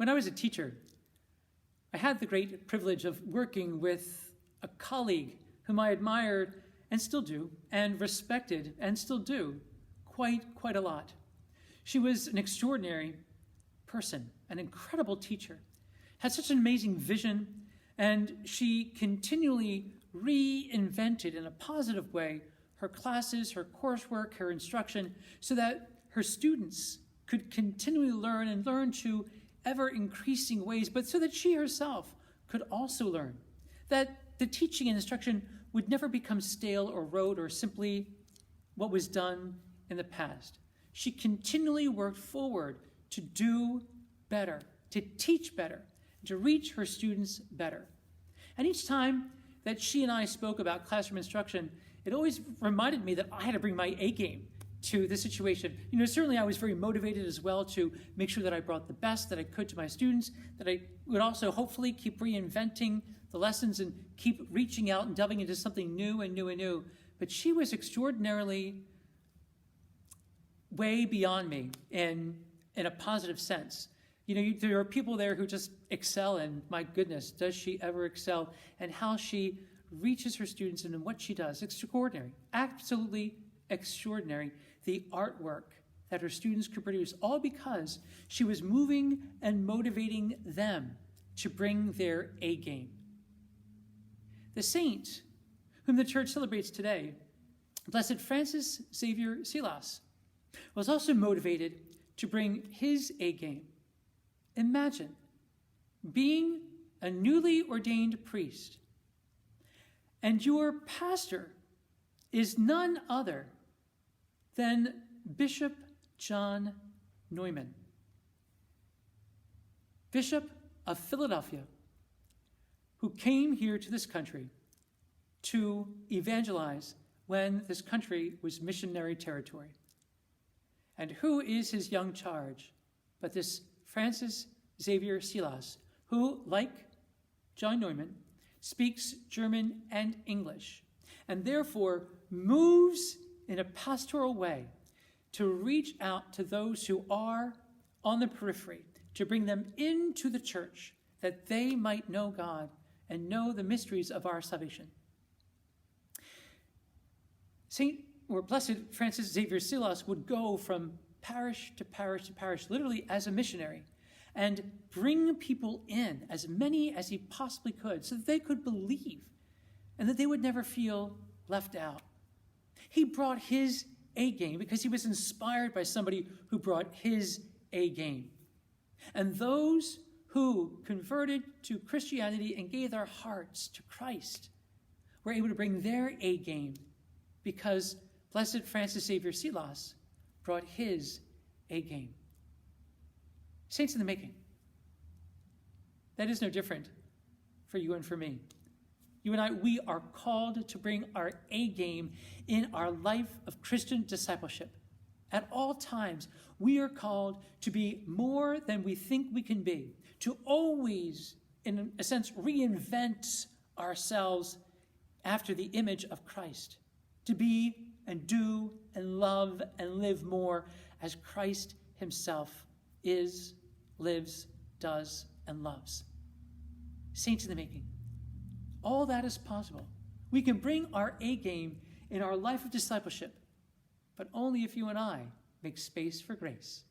When I was a teacher, I had the great privilege of working with a colleague whom I admired and still do, and respected and still do quite a lot. She was an extraordinary person, an incredible teacher, had such an amazing vision, and she continually reinvented in a positive way her classes, her coursework, her instruction, so that her students could continually learn and learn to ever increasing ways, but so that she herself could also learn, that the teaching and instruction would never become stale or rote or simply what was done in the past. She continually worked forward to do better, to teach better, to reach her students better. And each time that she and I spoke about classroom instruction, it always reminded me that I had to bring my A game to the situation. Certainly I was very motivated as well to make sure that I brought the best that I could to my students, that I would also hopefully keep reinventing the lessons and keep reaching out and delving into something new and new and new. But she was extraordinarily way beyond me in a positive sense. There are people there who just excel, and my goodness, does she ever excel, and how she reaches her students and in what she does. Extraordinary, absolutely extraordinary, the artwork that her students could produce, all because she was moving and motivating them to bring their A game. The saint whom the church celebrates today, Blessed Francis Xavier Seelos, was also motivated to bring his A game. Imagine being a newly ordained priest, and your pastor is none other than Bishop John Neumann, Bishop of Philadelphia, who came here to this country to evangelize when this country was missionary territory. And who is his young charge but this Francis Xavier Seelos, who, like John Neumann, speaks German and English, and therefore moves in a pastoral way to reach out to those who are on the periphery, to bring them into the church, that they might know God and know the mysteries of our salvation. Blessed Francis Xavier Seelos would go from parish to parish to parish, literally as a missionary, and bring people in, as many as he possibly could, so that they could believe and that they would never feel left out. He brought his A game because he was inspired by somebody who brought his A game. And those who converted to Christianity and gave their hearts to Christ were able to bring their A game because Blessed Francis Xavier Seelos brought his A game. Saints in the making. That is no different for you and for me. You and I, we are called to bring our A game in our life of Christian discipleship. At all times, we are called to be more than we think we can be, to always, in a sense, reinvent ourselves after the image of Christ, to be and do and love and live more as Christ himself is, lives, does, and loves. Saints in the making. All that is possible. We can bring our A game in our life of discipleship, but only if you and I make space for grace.